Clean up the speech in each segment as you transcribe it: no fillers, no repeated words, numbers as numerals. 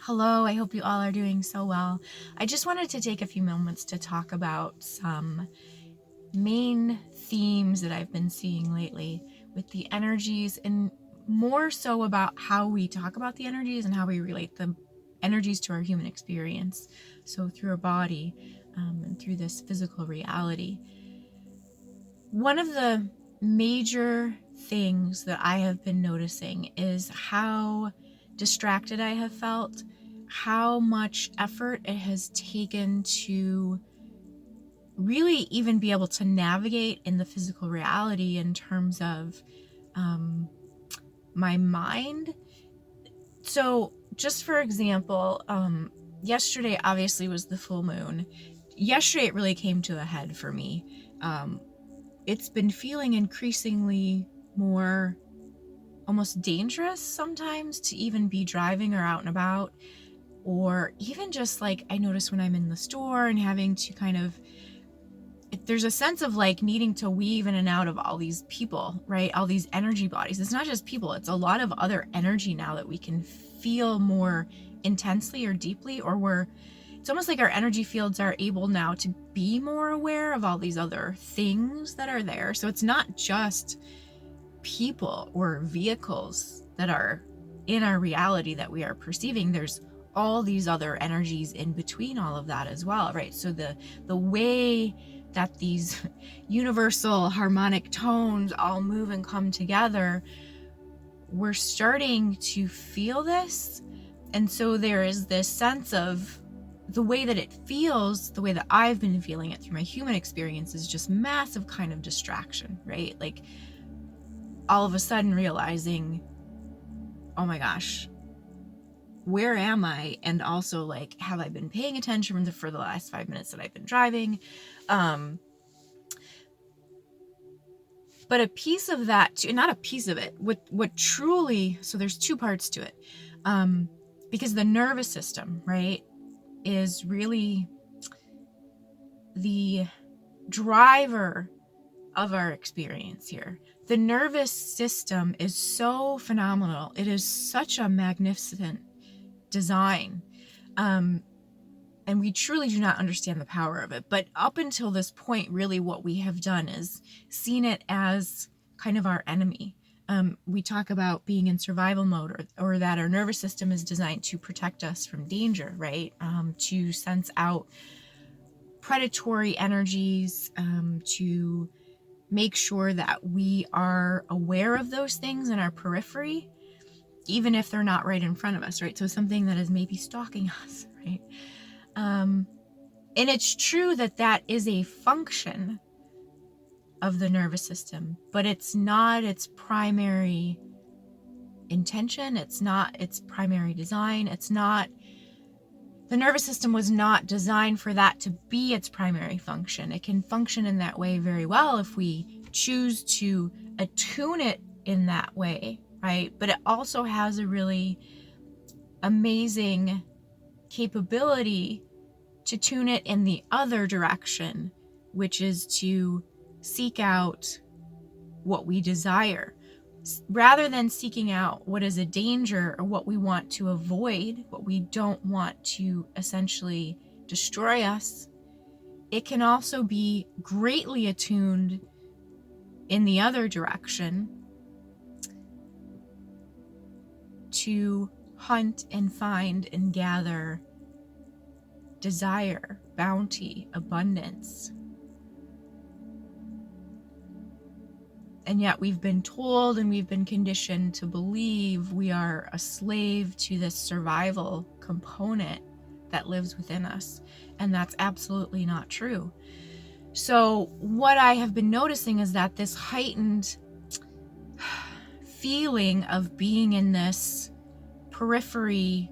Hello, I hope you all are doing so well. I just wanted to take a few moments to talk about some main themes that I've been seeing lately with the energies, and more so about how we talk about the energies and how we relate the energies to our human experience. So through our body and through this physical reality. One of the major things that I have been noticing is how distracted I have felt, how much effort it has taken to really even be able to navigate in the physical reality in terms of my mind. So just for example, yesterday obviously was the full moon. Yesterday it really came to a head for me. It's been feeling increasingly more almost dangerous sometimes to even be driving or out and about, or even just like I notice when I'm in the store and having to kind of, there's a sense of like needing to weave in and out of all these people, right? All these energy bodies. It's not just people, it's a lot of other energy now that we can feel more intensely or deeply, or it's almost like our energy fields are able now to be more aware of all these other things that are there. So it's not just people or vehicles that are in our reality that we are perceiving. There's all these other energies in between all of that as well, right? So the way that these universal harmonic tones all move and come together, we're starting to feel this. And so there is this sense of the way that it feels, the way that I've been feeling it through my human experience, is just massive kind of distraction, right? Like all of a sudden realizing, oh my gosh, where am I? And also like, have I been paying attention for the last 5 minutes that I've been driving? But a piece of that, not a piece of it, what truly, so there's two parts to it. Because the nervous system, right, is really the driver of our experience here. The nervous system is so phenomenal. It is such a magnificent design. And we truly do not understand the power of it. But up until this point, really what we have done is seen it as kind of our enemy. We talk about being in survival mode, or that our nervous system is designed to protect us from danger, right? To sense out predatory energies, to make sure that we are aware of those things in our periphery, even if they're not right in front of us, right? So something that is maybe stalking us, right? And it's true that that is a function of the nervous system, but it's not its primary intention. It's not its primary design. It's not, the nervous system was not designed for that to be its primary function. It can function in that way very well if we choose to attune it in that way, right? But it also has a really amazing capability to tune it in the other direction, which is to seek out what we desire. Rather than seeking out what is a danger or what we want to avoid, what we don't want to essentially destroy us, it can also be greatly attuned in the other direction to hunt and find and gather desire, bounty, abundance. And yet we've been told and we've been conditioned to believe we are a slave to this survival component that lives within us. And that's absolutely not true. So what I have been noticing is that this heightened feeling of being in this periphery,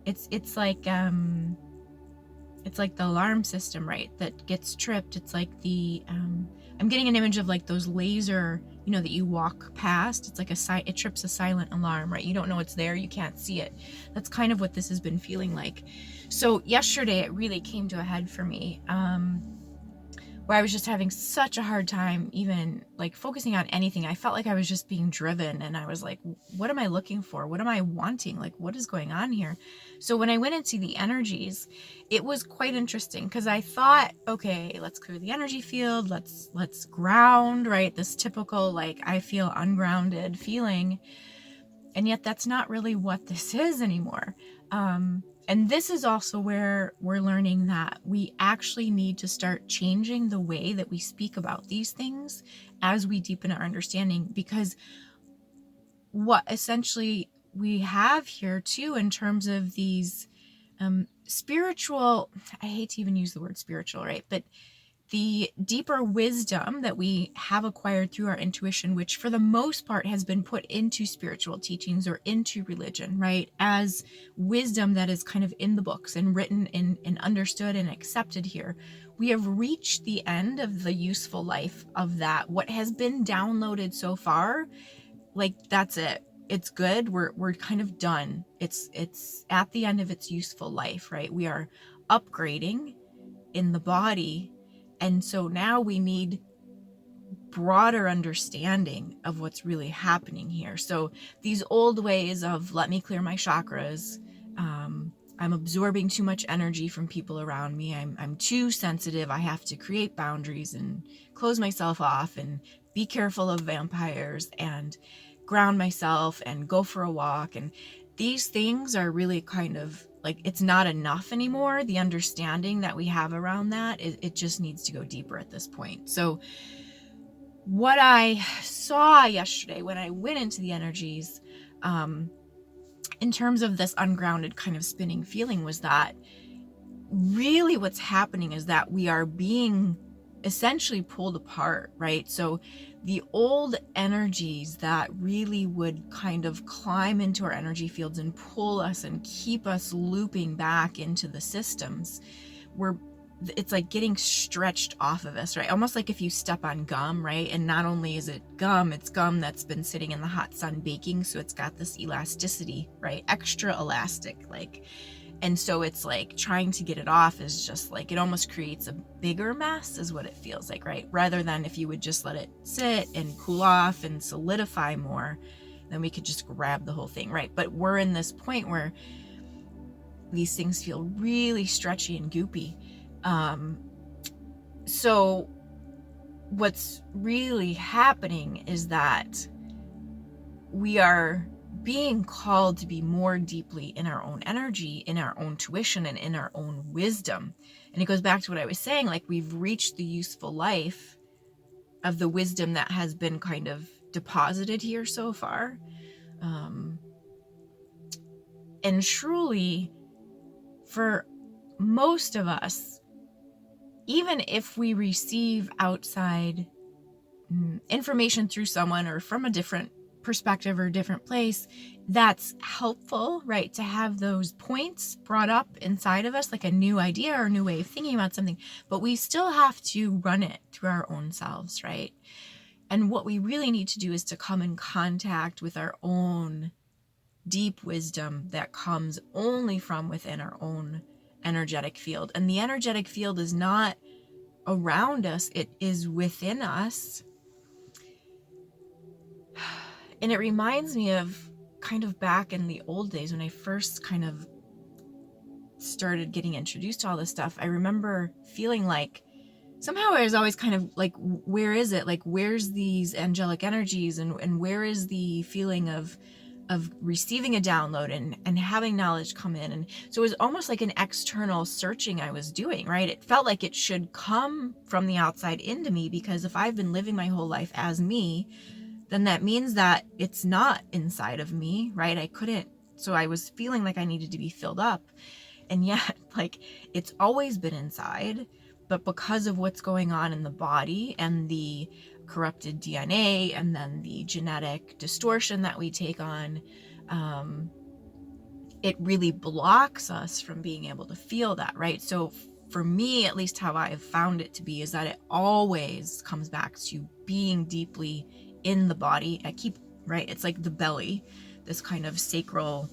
it's like the alarm system, right, that gets tripped. It's like the I'm getting an image of like those laser, that you walk past. It's like it trips a silent alarm, right? You don't know it's there, you can't see it. That's kind of what this has been feeling like. So yesterday it really came to a head for me, where I was just having such a hard time even like focusing on anything. I felt like I was just being driven, and I was like, what am I looking for? What am I wanting? Like, what is going on here? So when I went into the energies, it was quite interesting, because I thought, okay, let's clear the energy field. Let's ground, right? This typical, like, I feel ungrounded feeling. And yet that's not really what this is anymore. And this is also where we're learning that we actually need to start changing the way that we speak about these things as we deepen our understanding, because what essentially we have here too, in terms of these spiritual, I hate to even use the word spiritual, right? But the deeper wisdom that we have acquired through our intuition, which for the most part has been put into spiritual teachings or into religion, right? As wisdom that is kind of in the books and written and understood and accepted here. We have reached the end of the useful life of that. What has been downloaded so far, like, that's it. It's good. We're kind of done. It's at the end of its useful life, right? We are upgrading in the body. And so now we need broader understanding of what's really happening here. So these old ways of, let me clear my chakras, I'm absorbing too much energy from people around me, I'm too sensitive, I have to create boundaries and close myself off and be careful of vampires and ground myself and go for a walk. And these things are really kind of like, it's not enough anymore. The understanding that we have around that, it just needs to go deeper at this point. So what I saw yesterday when I went into the energies, in terms of this ungrounded kind of spinning feeling, was that really what's happening is that we are being essentially pulled apart, right? So the old energies that really would kind of climb into our energy fields and pull us and keep us looping back into the systems, it's like getting stretched off of us, right? Almost like if you step on gum, right? And not only is it gum, it's gum that's been sitting in the hot sun baking, so it's got this elasticity, right? Extra elastic, like. And so it's like trying to get it off is just like, it almost creates a bigger mess is what it feels like, right? Rather than if you would just let it sit and cool off and solidify more, then we could just grab the whole thing, right? But we're in this point where these things feel really stretchy and goopy. So what's really happening is that we are being called to be more deeply in our own energy, in our own tuition, and in our own wisdom. And it goes back to what I was saying, like, we've reached the useful life of the wisdom that has been kind of deposited here so far. And truly, for most of us, even if we receive outside information through someone or from a different perspective or different place, that's helpful, right? To have those points brought up inside of us, like a new idea or a new way of thinking about something, but we still have to run it through our own selves, right? And what we really need to do is to come in contact with our own deep wisdom that comes only from within our own energetic field. And the energetic field is not around us, it is within us. And it reminds me of kind of back in the old days when I first kind of started getting introduced to all this stuff. I remember feeling like somehow I was always kind of like, where is it? Like, where's these angelic energies, and where is the feeling of receiving a download and having knowledge come in? And so it was almost like an external searching I was doing, right? It felt like it should come from the outside into me, because if I've been living my whole life as me, then that means that it's not inside of me, right? So I was feeling like I needed to be filled up. And yet, like, it's always been inside, but because of what's going on in the body and the corrupted DNA and then the genetic distortion that we take on, it really blocks us from being able to feel that, right? So for me, at least how I've found it to be, is that it always comes back to being deeply in the body. Right? It's like the belly, this kind of sacral,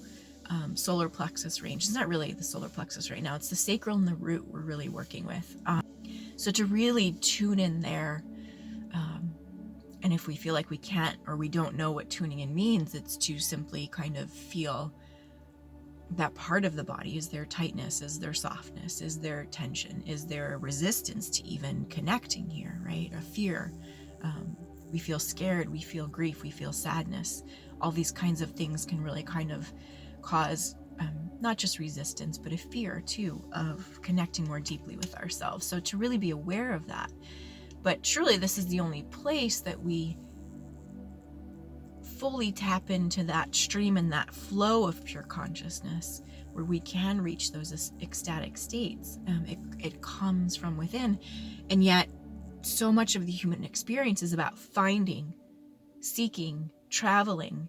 solar plexus range. It's not really the solar plexus right now. It's the sacral and the root we're really working with. So to really tune in there, and if we feel like we can't or we don't know what tuning in means, it's to simply kind of feel that part of the body. Is there tightness? Is there softness? Is there tension? Is there a resistance to even connecting here, right? A fear. We feel scared, we feel grief, we feel sadness. All these kinds of things can really kind of cause not just resistance, but a fear too of connecting more deeply with ourselves. So to really be aware of that. But truly, this is the only place that we fully tap into that stream and that flow of pure consciousness, where we can reach those ecstatic states. It comes from within. And yet, so much of the human experience is about finding, seeking, traveling,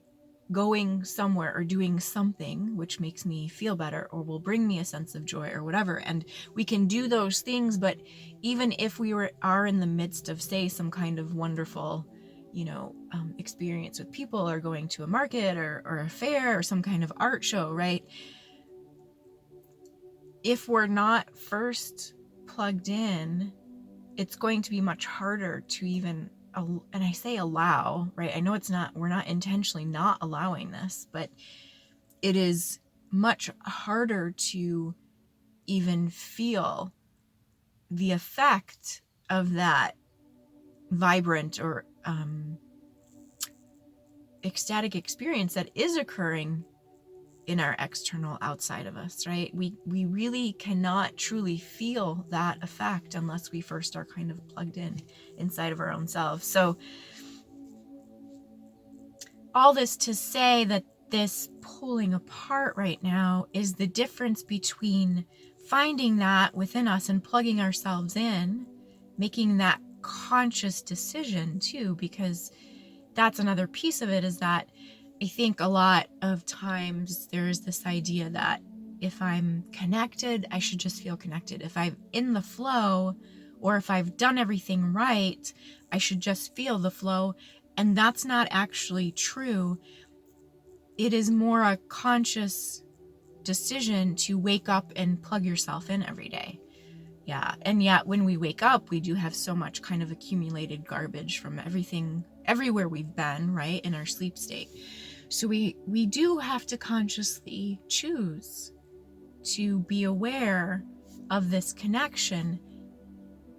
going somewhere or doing something which makes me feel better or will bring me a sense of joy or whatever. And we can do those things, but even if we are in the midst of, say, some kind of wonderful, experience with people, or going to a market or a fair or some kind of art show, right? If we're not first plugged in, it's going to be much harder to even, and I say allow, right? I know we're not intentionally not allowing this, but it is much harder to even feel the effect of that vibrant or ecstatic experience that is occurring in our external outside of us, right? We really cannot truly feel that effect unless we first are kind of plugged in inside of our own selves. So all this to say that this pulling apart right now is the difference between finding that within us and plugging ourselves in, making that conscious decision too, because that's another piece of it, is that I think a lot of times there's this idea that if I'm connected, I should just feel connected. If I'm in the flow, or if I've done everything right, I should just feel the flow. And that's not actually true. It is more a conscious decision to wake up and plug yourself in every day. Yeah. And yet when we wake up, we do have so much kind of accumulated garbage from everywhere we've been, right, in our sleep state. So we do have to consciously choose to be aware of this connection,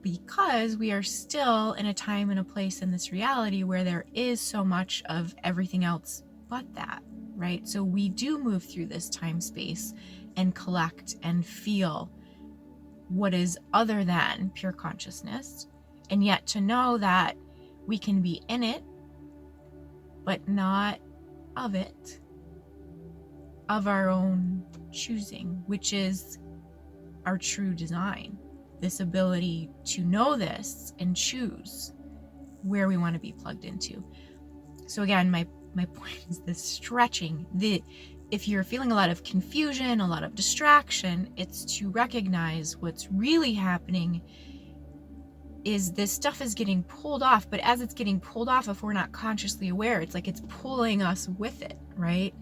because we are still in a time and a place in this reality where there is so much of everything else but that, right? So we do move through this time space and collect and feel what is other than pure consciousness, and yet to know that we can be in it but not of it, of our own choosing, which is our true design. This ability to know this and choose where we want to be plugged into. So again, my point is this stretching. If you're feeling a lot of confusion, a lot of distraction, it's to recognize what's really happening is this stuff is getting pulled off. But as it's getting pulled off, if we're not consciously aware, it's like it's pulling us with it, right?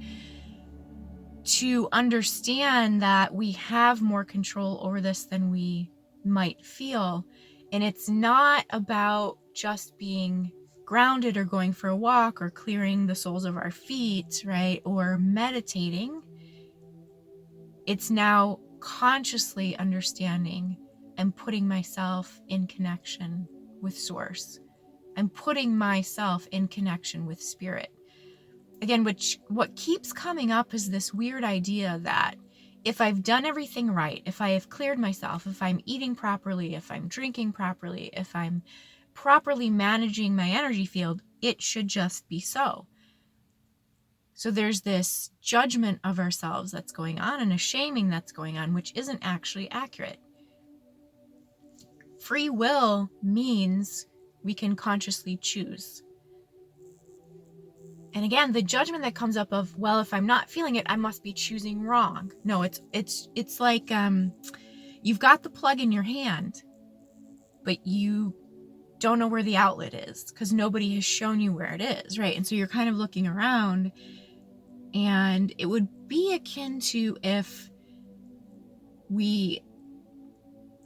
To understand that we have more control over this than we might feel. And it's not about just being grounded or going for a walk or clearing the soles of our feet, right? Or meditating. It's now consciously understanding and putting myself in connection with source. I'm putting myself in connection with spirit. Again, what keeps coming up is this weird idea that if I've done everything right, if I have cleared myself, if I'm eating properly, if I'm drinking properly, if I'm properly managing my energy field, it should just be so. So there's this judgment of ourselves that's going on and a shaming that's going on, which isn't actually accurate. Free will means we can consciously choose. And again, the judgment that comes up of, well, if I'm not feeling it, I must be choosing wrong. No, it's like you've got the plug in your hand, but you don't know where the outlet is because nobody has shown you where it is, right? And so you're kind of looking around, and it would be akin to if we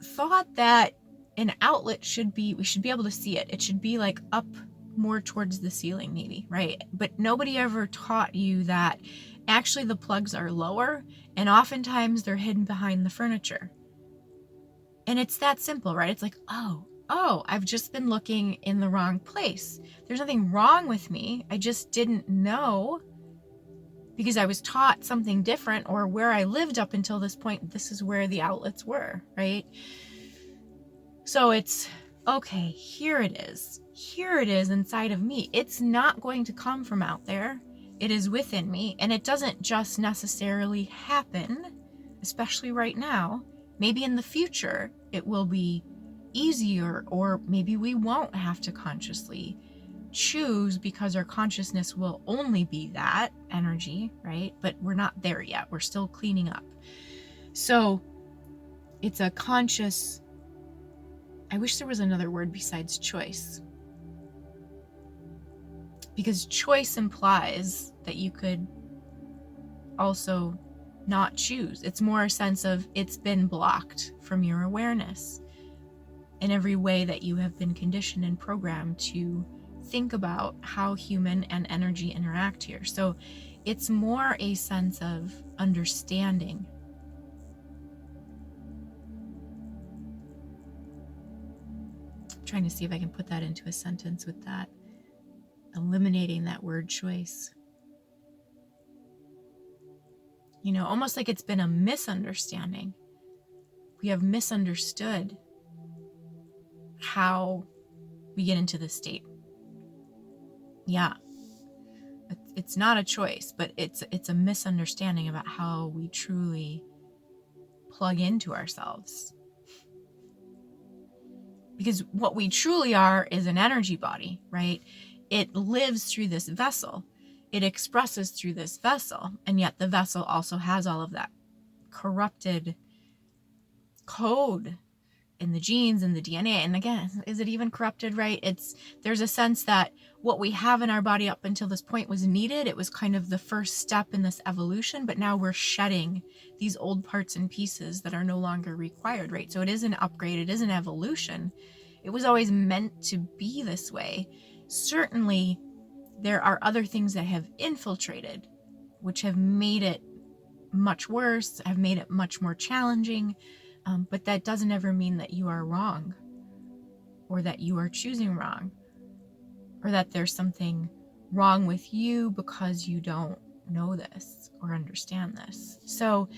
thought that an outlet should be, we should be able to see it. It should be like up more towards the ceiling maybe, right? But nobody ever taught you that actually the plugs are lower, and oftentimes they're hidden behind the furniture. And it's that simple, right? It's like, oh, I've just been looking in the wrong place. There's nothing wrong with me. I just didn't know because I was taught something different, or where I lived up until this point, this is where the outlets were, right? So it's, okay, here it is. Here it is inside of me. It's not going to come from out there. It is within me, and it doesn't just necessarily happen, especially right now. Maybe in the future it will be easier, or maybe we won't have to consciously choose because our consciousness will only be that energy, right? But we're not there yet. We're still cleaning up. So it's a conscious, I wish there was another word besides choice, because choice implies that you could also not choose. It's more a sense of it's been blocked from your awareness in every way that you have been conditioned and programmed to think about how human and energy interact here. So it's more a sense of understanding. I'm trying to see if I can put that into a sentence with that, eliminating that word choice. You know, almost like it's been a misunderstanding. We have misunderstood how we get into this state. Yeah, it's not a choice, but it's a misunderstanding about how we truly plug into ourselves. Because what we truly are is an energy body, right? It lives through this vessel. It expresses through this vessel, and yet the vessel also has all of that corrupted code in the genes and the DNA. And again, is it even corrupted, right? There's a sense that what we have in our body up until this point was needed. It was kind of the first step in this evolution, but now we're shedding these old parts and pieces that are no longer required, right? So it is an upgrade. It is an evolution. It was always meant to be this way. Certainly, there are other things that have infiltrated, which have made it much worse, have made it much more challenging. But that doesn't ever mean that you are wrong, or that you are choosing wrong, or that there's something wrong with you because you don't know this or understand this. So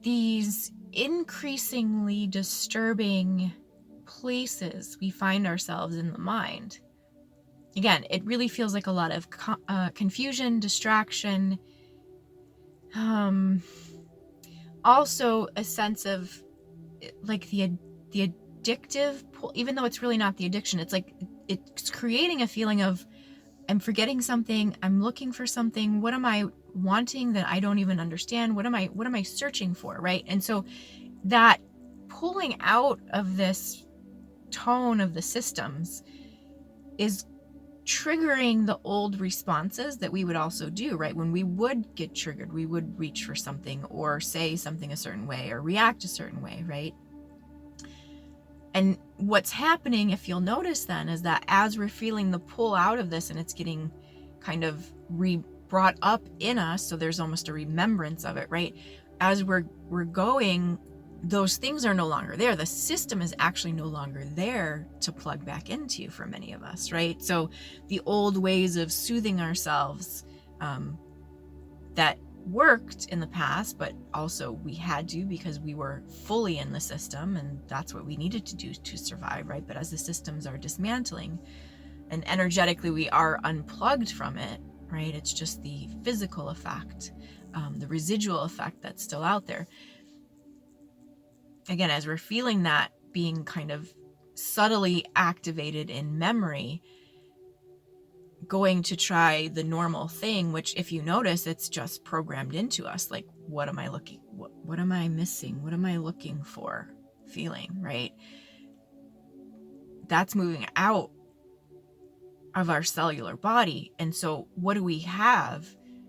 these increasingly disturbing places we find ourselves in the mind, again, it really feels like a lot of confusion, distraction, also a sense of like the addictive pull, even though it's really not the addiction. It's like it's creating a feeling of I'm forgetting something, I'm looking for something, what am I wanting that I don't even understand, what am I searching for, right? And so that pulling out of this tone of the systems is triggering the old responses that we would also do, right? When we would get triggered, we would reach for something or say something a certain way or react a certain way, right? And what's happening, if you'll notice then, is that as we're feeling the pull out of this and it's getting kind of brought up in us, so there's almost a remembrance of it, right? As we're going, those things are no longer there. The system is actually no longer there to plug back into for many of us, right? So the old ways of soothing ourselves that worked in the past, but also we had to because we were fully in the system and that's what we needed to do to survive, right? But as the systems are dismantling and energetically we are unplugged from it, right? It's just the physical effect, the residual effect that's still out there. Again, as we're feeling that being kind of subtly activated in memory, going to try the normal thing, which if you notice, it's just programmed into us. Like, what am I looking, what am I missing? What am I looking for? Feeling, right? That's moving out of our cellular body. And so what do we have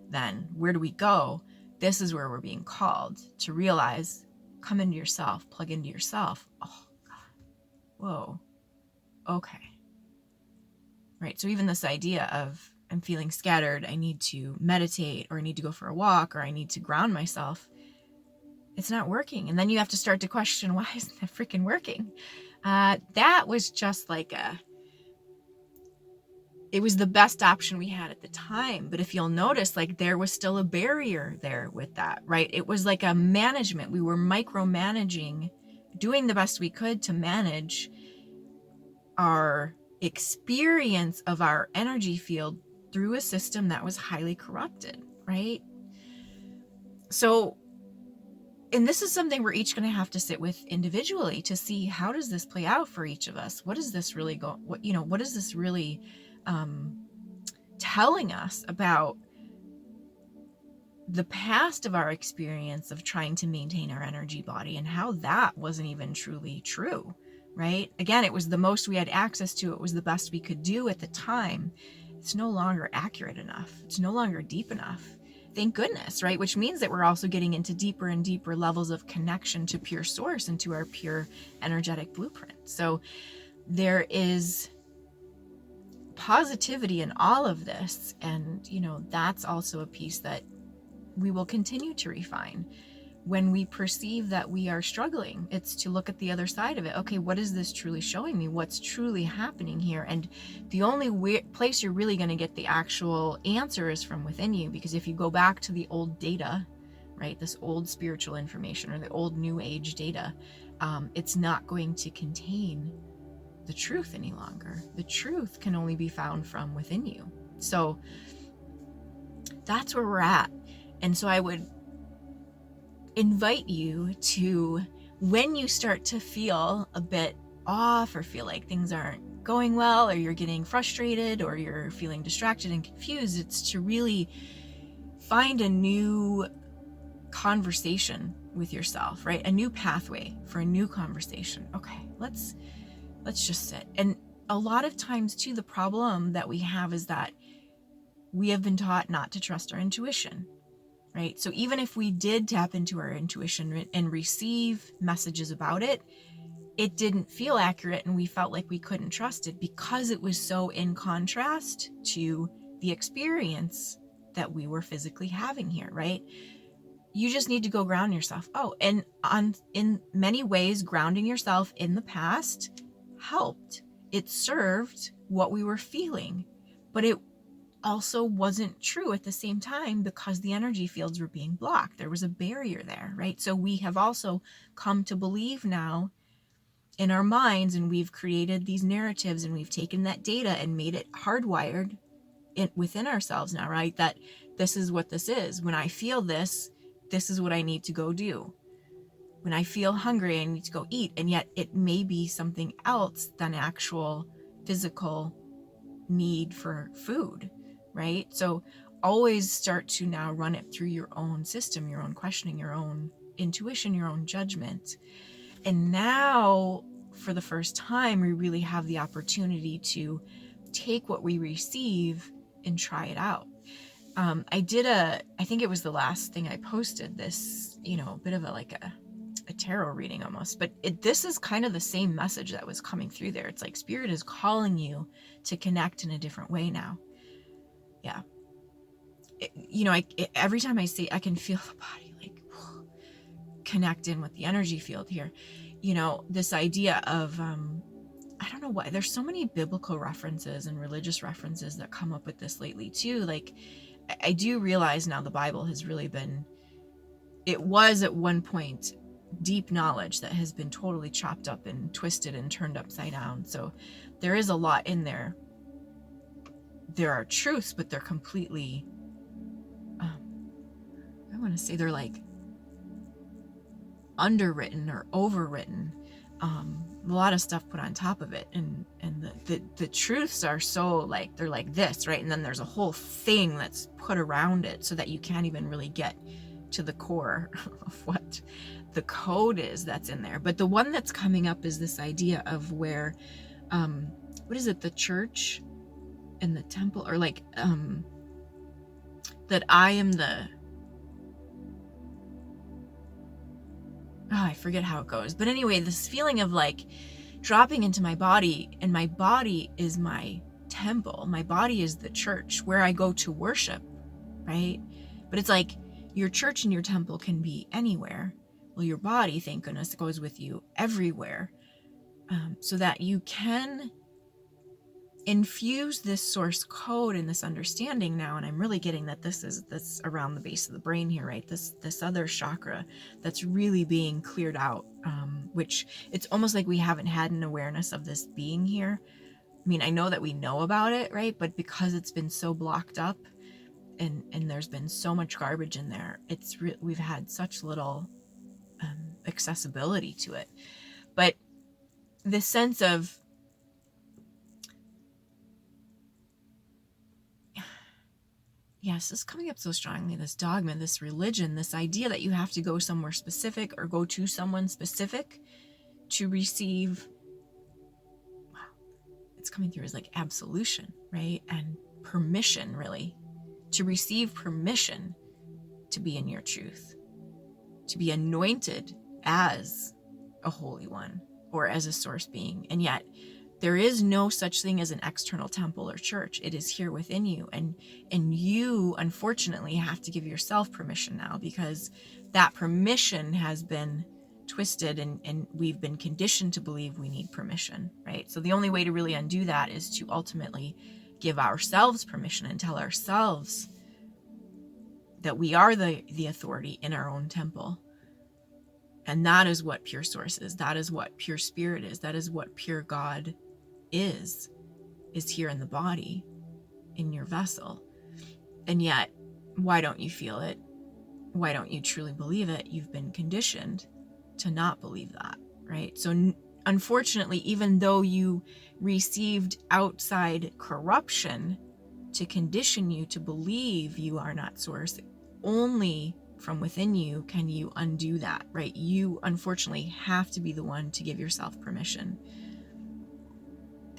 then? Where do we go? This is where we're being called to realize, come into yourself, plug into yourself. Oh, whoa, okay. Right. So even this idea of I'm feeling scattered, I need to meditate, or I need to go for a walk, or I need to ground myself, it's not working. And then you have to start to question, why isn't that freaking working? That was just like it was the best option we had at the time. But if you'll notice, like there was still a barrier there with that, right? It was like a management. We were micromanaging, doing the best we could to manage our experience of our energy field through a system that was highly corrupted, right? So, and this is something we're each going to have to sit with individually to see, how does this play out for each of us? What is this really what is this really telling us about the past of our experience of trying to maintain our energy body, and how that wasn't even truly true, right? Again, it was the most we had access to. It was the best we could do at the time. It's no longer accurate enough. It's no longer deep enough. Thank goodness, right? Which means that we're also getting into deeper and deeper levels of connection to pure source and to our pure energetic blueprint. So there is positivity in all of this. And, that's also a piece that we will continue to refine. When we perceive that we are struggling, it's to look at the other side of it. Okay, what is this truly showing me? What's truly happening here? And the only place you're really going to get the actual answer is from within you. Because if you go back to the old data, right, this old spiritual information or the old new age data, it's not going to contain the truth any longer. The truth can only be found from within you. So that's where we're at. And so I would invite you to, when you start to feel a bit off or feel like things aren't going well, or you're getting frustrated, or you're feeling distracted and confused, it's to really find a new conversation with yourself, right? A new pathway for a new conversation. Okay, let's just sit. And a lot of times too, the problem that we have is that we have been taught not to trust our intuition, right? So even if we did tap into our intuition and receive messages about it, it didn't feel accurate, and we felt like we couldn't trust it because it was so in contrast to the experience that we were physically having here, right? You just need to go ground yourself. Oh, and in many ways, grounding yourself in the past helped. It served what we were feeling, but it also wasn't true at the same time because the energy fields were being blocked. There was a barrier there, right? So we have also come to believe now in our minds, and we've created these narratives, and we've taken that data and made it hardwired within ourselves now, right? That this is what this is. When I feel this, this is what I need to go do. When I feel hungry, I need to go eat. And yet it may be something else than actual physical need for food, right? So always start to now run it through your own system, your own questioning, your own intuition, your own judgment. And now, for the first time, we really have the opportunity to take what we receive and try it out. I think it was the last thing I posted, this, a bit of a tarot reading almost, but this is kind of the same message that was coming through there. It's like Spirit is calling you to connect in a different way now. Yeah. Every time I see, I can feel the body connect in with the energy field here. This idea of, I don't know why, there's so many biblical references and religious references that come up with this lately too. Like, I do realize now the Bible has really been, it was at one point deep knowledge that has been totally chopped up and twisted and turned upside down. So there is a lot in there. There are truths, but they're completely, I want to say they're like underwritten or overwritten. A lot of stuff put on top of it, and the truths are so they're like this, right? And then there's a whole thing that's put around it so that you can't even really get to the core of what the code is that's in there. But the one that's coming up is this idea of where, what is it, the church and the temple, or that I am the, I forget how it goes. But anyway, this feeling of dropping into my body, and my body is my temple. My body is the church where I go to worship, right? But it's like your church and your temple can be anywhere. Well, your body, thank goodness, goes with you everywhere, so that you can infuse this source code and this understanding now. And I'm really getting that this around the base of the brain here, right? This other chakra that's really being cleared out, which it's almost like we haven't had an awareness of this being here. I mean, I know that we know about it, right? But because it's been so blocked up and there's been so much garbage in there, we've had such little accessibility to it. But this sense of, yes, this is coming up so strongly, this dogma, this religion, this idea that you have to go somewhere specific or go to someone specific to receive, wow, it's coming through as like absolution, right? And permission, really, to receive permission to be in your truth, to be anointed as a holy one or as a source being. And yet there is no such thing as an external temple or church. It is here within you. And you, unfortunately, have to give yourself permission now, because that permission has been twisted and we've been conditioned to believe we need permission, right? So the only way to really undo that is to ultimately give ourselves permission and tell ourselves that we are the authority in our own temple. And that is what pure source is. That is what pure spirit is. That is what pure God is here in the body, in your vessel. And yet, why don't you feel it? Why don't you truly believe it? You've been conditioned to not believe that, right? So unfortunately, even though you received outside corruption to condition you to believe you are not source, only from within you can you undo that, right? You unfortunately have to be the one to give yourself permission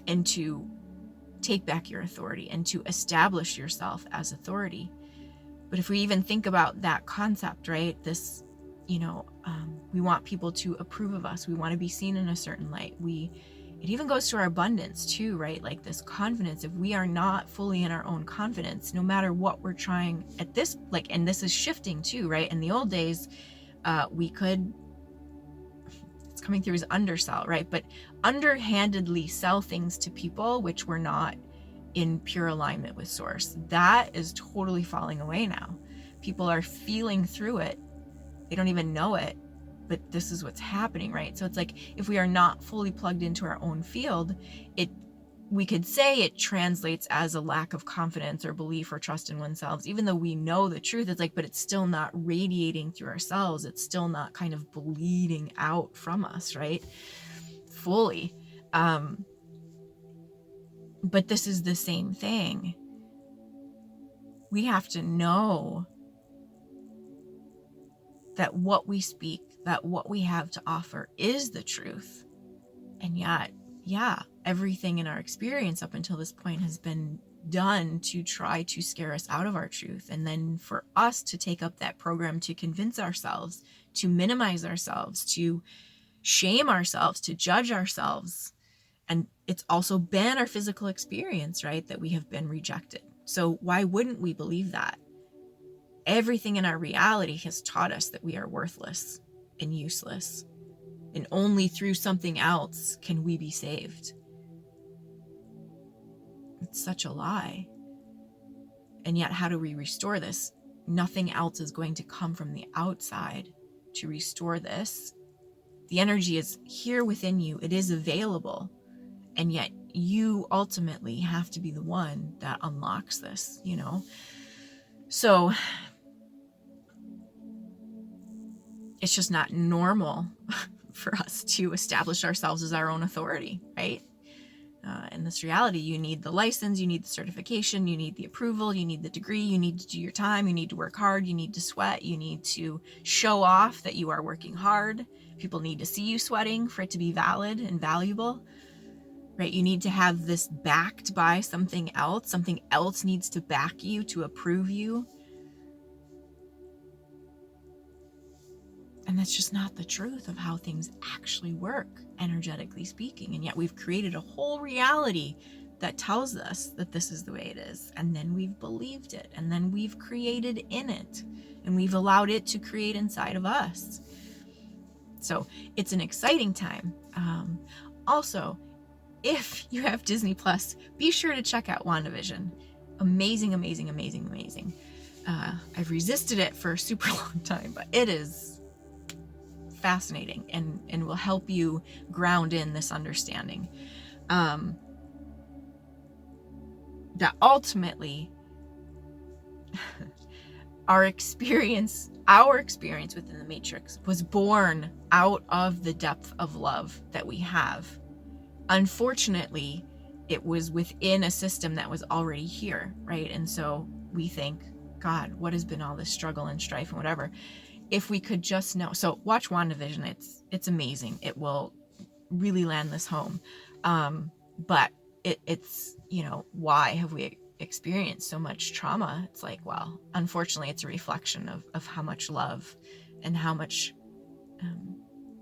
and to take back your authority and to establish yourself as authority. But if we even think about that concept, right, this, we want people to approve of us. We want to be seen in a certain light. It even goes to our abundance too, right? Like this confidence. If we are not fully in our own confidence, no matter what we're trying at this, and this is shifting too, right? In the old days, we could, it's coming through as undersell, right? But underhandedly sell things to people which were not in pure alignment with source. That is totally falling away now. People are feeling through it. They don't even know it, but this is what's happening, right? So it's like, if we are not fully plugged into our own field, we could say it translates as a lack of confidence or belief or trust in oneself, even though we know the truth. It's like, but it's still not radiating through ourselves. It's still not kind of bleeding out from us, right? Fully. But this is the same thing. We have to know that what we speak, that what we have to offer is the truth. And yet, everything in our experience up until this point has been done to try to scare us out of our truth. And then for us to take up that program to convince ourselves, to minimize ourselves, to shame ourselves, to judge ourselves. And it's also been our physical experience, right, that we have been rejected. So why wouldn't we believe that? Everything in our reality has taught us that we are worthless and useless. And only through something else can we be saved. It's such a lie. And yet, how do we restore this? Nothing else is going to come from the outside to restore this. The energy is here within you. It is available. And yet, you ultimately have to be the one that unlocks this, So it's just not normal for us to establish ourselves as our own authority, right? In this reality, you need the license, you need the certification, you need the approval, you need the degree, you need to do your time, you need to work hard, you need to sweat, you need to show off that you are working hard. People need to see you sweating for it to be valid and valuable, right? You need to have this backed by something else needs to back you to approve you. And that's just not the truth of how things actually work, energetically speaking. And yet we've created a whole reality that tells us that this is the way it is. And then we've believed it. And then we've created in it. And we've allowed it to create inside of us. So it's an exciting time. Also, if you have Disney Plus, be sure to check out WandaVision. Amazing, amazing, amazing, amazing. I've resisted it for a super long time, but it is fascinating and will help you ground in this understanding. That ultimately our experience within the Matrix was born out of the depth of love that we have. Unfortunately, it was within a system that was already here, right? And so we think, God, what has been all this struggle and strife and whatever? If we could just know. So watch WandaVision. It's amazing. It will really land this home. But it's, why have we experienced so much trauma? It's like, well, unfortunately, it's a reflection of how much love and how much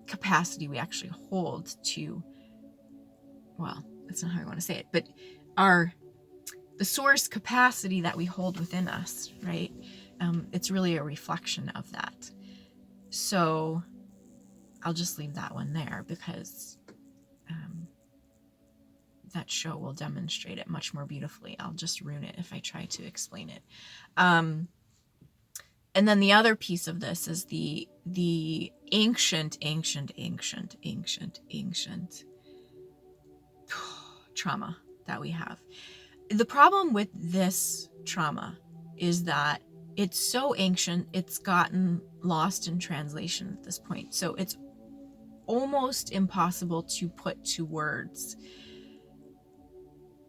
capacity we actually hold to, well, that's not how I want to say it, but the source capacity that we hold within us, right? It's really a reflection of that. So I'll just leave that one there because that show will demonstrate it much more beautifully. I'll just ruin it if I try to explain it. And then the other piece of this is the ancient trauma that we have. The problem with this trauma is that it's so ancient, it's gotten lost in translation at this point. So it's almost impossible to put to words.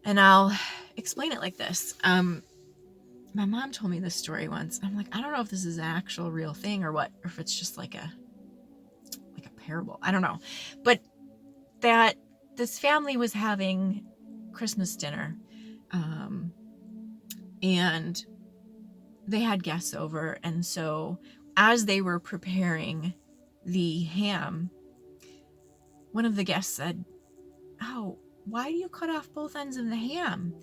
And I'll explain it like this. My mom told me this story once. I'm like, I don't know if this is an actual real thing or what, or if it's just like a parable. I don't know. But that this family was having Christmas dinner, and they had guests over. And so as they were preparing the ham, one of the guests said, "Oh, why do you cut off both ends of the ham?"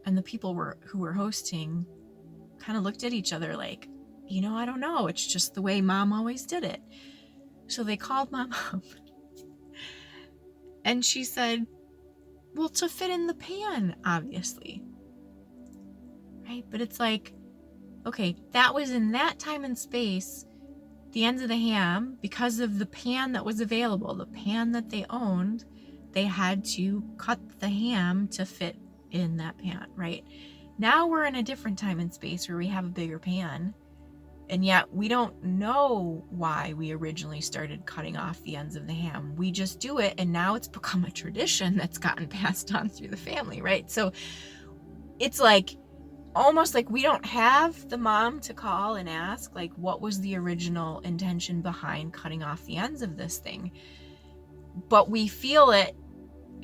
And the people who were hosting kind of looked at each other like, I don't know. It's just the way Mom always did it. So they called my mom. And she said, well, to fit in the pan, obviously. Right? But it's like, okay, that was in that time and space, the ends of the ham, because of the pan that was available, the pan that they owned, they had to cut the ham to fit in that pan, right? Now we're in a different time and space where we have a bigger pan, and yet we don't know why we originally started cutting off the ends of the ham. We just do it, and now it's become a tradition that's gotten passed on through the family, right? So it's like almost like we don't have the mom to call and ask, like, what was the original intention behind cutting off the ends of this thing? But we feel it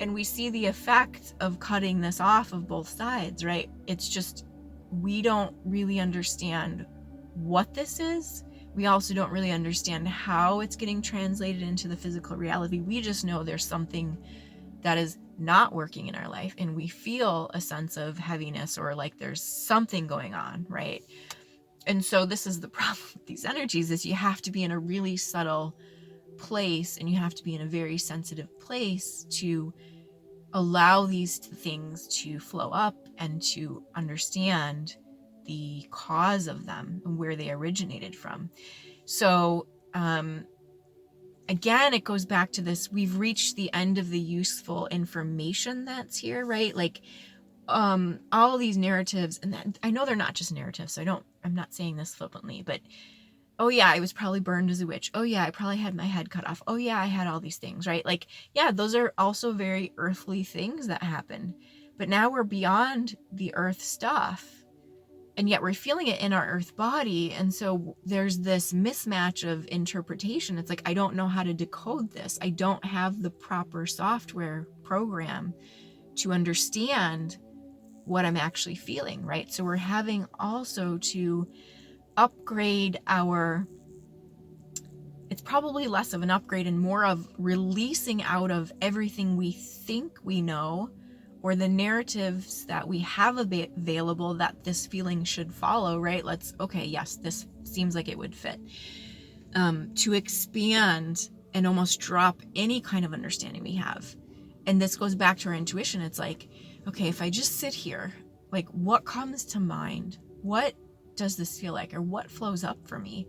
and we see the effect of cutting this off of both sides, right? It's just, we don't really understand what this is. We also don't really understand how it's getting translated into the physical reality. We just know there's something that is not working in our life, and we feel a sense of heaviness or like there's something going on, right? And so this is the problem with these energies, is you have to be in a really subtle place, and you have to be in a very sensitive place to allow these things to flow up and to understand the cause of them and where they originated from. So again, it goes back to this, we've reached the end of the useful information that's here, right? Like all these narratives, and that, I know they're not just narratives, so I'm not saying this flippantly, but oh yeah, I was probably burned as a witch. Oh yeah, I probably had my head cut off. Oh yeah, I had all these things, right? Like, yeah, those are also very earthly things that happen. But now we're beyond the earth stuff, and yet we're feeling it in our earth body. And so there's this mismatch of interpretation. It's like, I don't know how to decode this. I don't have the proper software program to understand what I'm actually feeling, right? So we're having also to upgrade our it's probably less of an upgrade and more of releasing out of everything we think we know, or the narratives that we have available that this feeling should follow, right? Okay, yes, this seems like it would fit. To expand and almost drop any kind of understanding we have. And this goes back to our intuition. It's like, okay, if I just sit here, like, what comes to mind? What does this feel like? Or what flows up for me?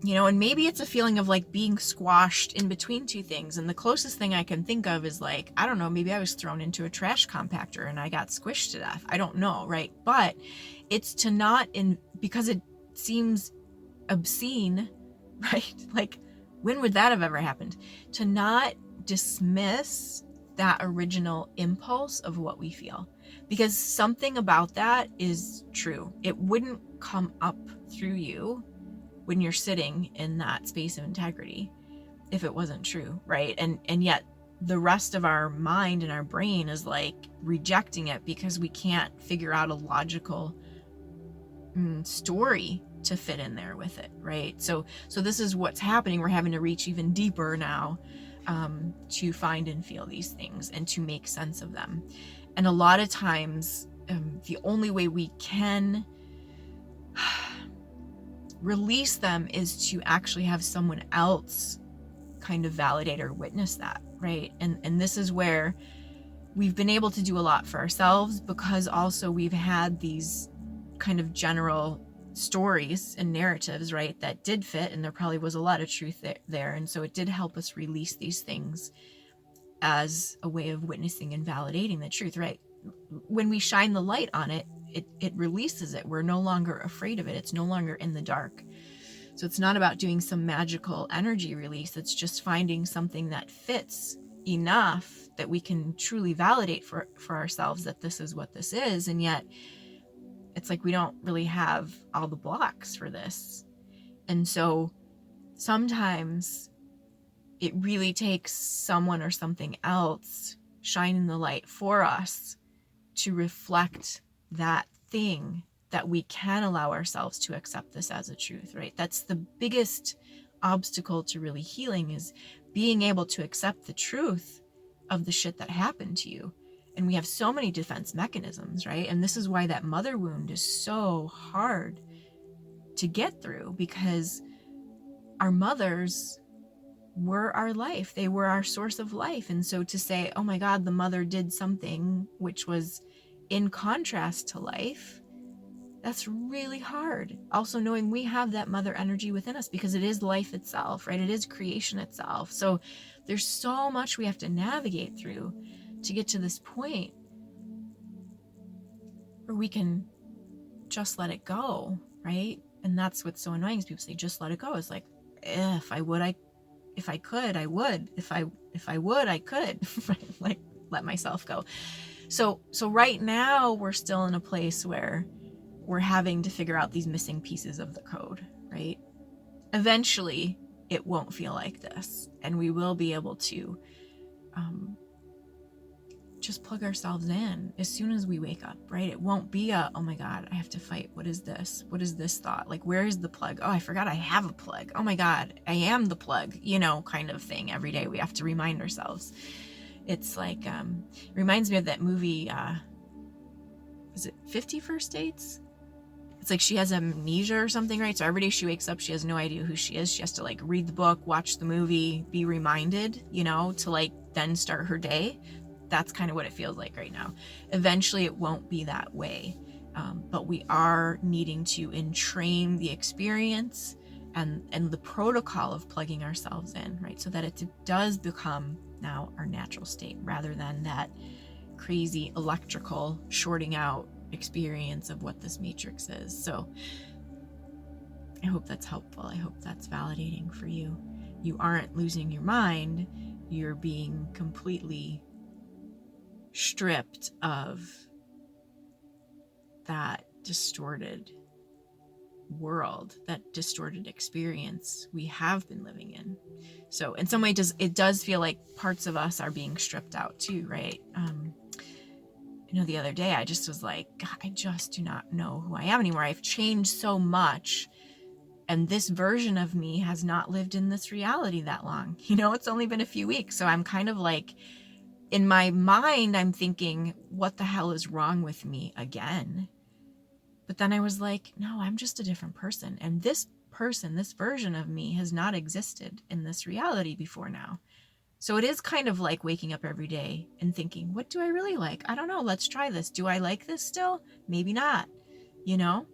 You know, and maybe it's a feeling of like being squashed in between two things. And the closest thing I can think of is like, I don't know, maybe I was thrown into a trash compactor and I got squished to death. I don't know, right? But it's to not, because it seems obscene, right? Like, when would that have ever happened? To not dismiss that original impulse of what we feel, because something about that is true. It wouldn't come up through you when you're sitting in that space of integrity if it wasn't true, right? And yet the rest of our mind and our brain is like rejecting it because we can't figure out a logical story to fit in there with it, right? So this is what's happening. We're having to reach even deeper now to find and feel these things and to make sense of them. And a lot of times, the only way we can release them is to actually have someone else kind of validate or witness that, right? And this is where we've been able to do a lot for ourselves, because also we've had these kind of general stories and narratives, right, that did fit, and there probably was a lot of truth there. And so it did help us release these things as a way of witnessing and validating the truth, right? When we shine the light on it, it releases it. We're no longer afraid of it. It's no longer in the dark. So it's not about doing some magical energy release. It's just finding something that fits enough that we can truly validate for ourselves that this is what this is. And yet it's like we don't really have all the blocks for this. And so sometimes it really takes someone or something else shining the light for us to reflect that thing, that we can allow ourselves to accept this as a truth, right? That's the biggest obstacle to really healing, is being able to accept the truth of the shit that happened to you. And we have so many defense mechanisms, right? And this is why that mother wound is so hard to get through, because our mothers were our life. They were our source of life. And so to say, oh my God, the mother did something which was in contrast to life, that's really hard. Also knowing we have that mother energy within us, because it is life itself, right? It is creation itself. So there's so much we have to navigate through to get to this point where we can just let it go, right? And that's what's so annoying, is people say, just let it go. It's like, if I could, I would. If I would, I could. Like, let myself go. So right now we're still in a place where we're having to figure out these missing pieces of the code, right? Eventually it won't feel like this, and we will be able to just plug ourselves in as soon as we wake up, right? It won't be oh my God, I have to fight. What is this? What is this thought? Like, where is the plug? Oh, I forgot I have a plug. Oh my God, I am the plug, kind of thing. Every day we have to remind ourselves. It's like, reminds me of that movie, is it 50 First Dates? It's like she has amnesia or something, right? So every day she wakes up, she has no idea who she is. She has to like read the book, watch the movie, be reminded, to like then start her day. That's kind of what it feels like right now. Eventually it won't be that way. But we are needing to entrain the experience and the protocol of plugging ourselves in, right? So that it does become now our natural state, rather than that crazy electrical shorting out experience of what this matrix is. So I hope that's helpful. I hope that's validating for you. You aren't losing your mind. You're being completely stripped of that distorted world, that distorted experience we have been living in. So in some way it does feel like parts of us are being stripped out too, right? The other day I just was like, God, I just do not know who I am anymore. I've changed so much And this version of me has not lived in this reality that long. You know, it's only been a few weeks. So I'm kind of like, in my mind, I'm thinking, what the hell is wrong with me again? But then I was like, no, I'm just a different person. And this person, this version of me has not existed in this reality before now. So it is kind of like waking up every day and thinking, what do I really like? I don't know. Let's try this. Do I like this still? Maybe not, you know?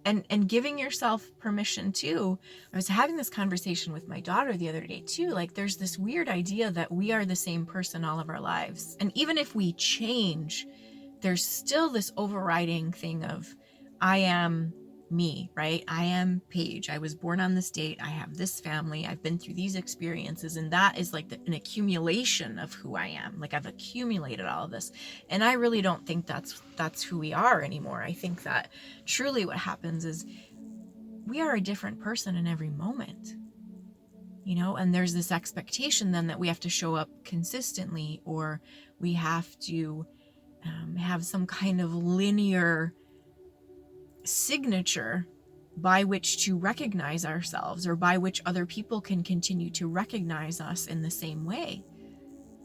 And giving yourself permission too. I was having this conversation with my daughter the other day too. Like, there's this weird idea that we are the same person all of our lives. And even if we change, there's still this overriding thing of, I am me, right? I am Paige. I was born on this date. I have this family. I've been through these experiences. And that is like an accumulation of who I am. Like, I've accumulated all of this. And I really don't think that's who we are anymore. I think that truly what happens is we are a different person in every moment. You know, and there's this expectation then that we have to show up consistently, or we have to have some kind of linear signature by which to recognize ourselves, or by which other people can continue to recognize us in the same way.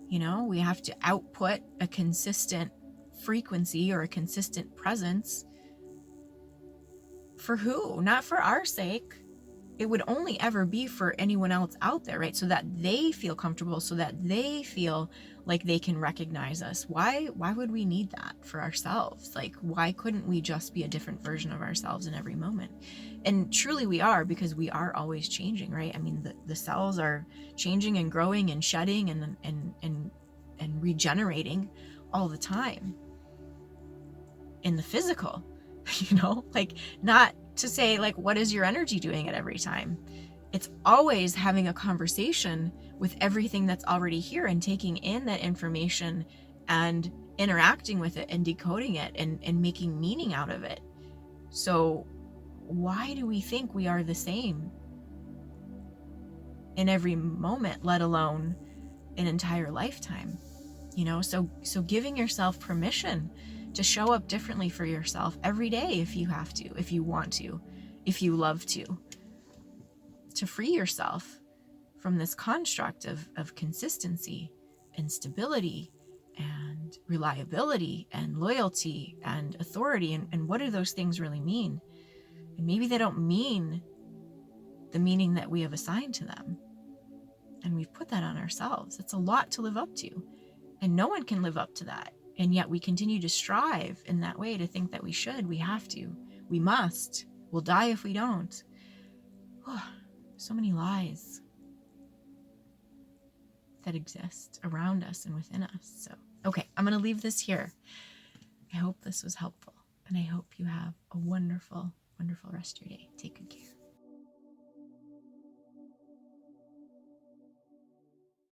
You know, we have to output a consistent frequency or a consistent presence. For who? Not for our sake. It would only ever be for anyone else out there, right? So that they feel comfortable, so that they feel like they can recognize us. Why would we need that for ourselves? Like, why couldn't we just be a different version of ourselves in every moment? And truly we are, because we are always changing, right? I mean, the cells are changing and growing and shedding and regenerating all the time in the physical, you know, like, not to say like, what is your energy doing at every time? It's always having a conversation with everything that's already here and taking in that information and interacting with it and decoding it and making meaning out of it. So why do we think we are the same in every moment, let alone an entire lifetime? You know, so giving yourself permission to show up differently for yourself every day, if you have to, if you want to, if you love to free yourself from this construct of consistency and stability and reliability and loyalty and authority. And what do those things really mean? And maybe they don't mean the meaning that we have assigned to them. And we've put that on ourselves. It's a lot to live up to. And no one can live up to that. And yet we continue to strive in that way, to think that we should, we have to, we must, we'll die if we don't. Oh, so many lies that exist around us and within us. So, okay, I'm going to leave this here. I hope this was helpful, and I hope you have a wonderful, wonderful rest of your day. Take good care.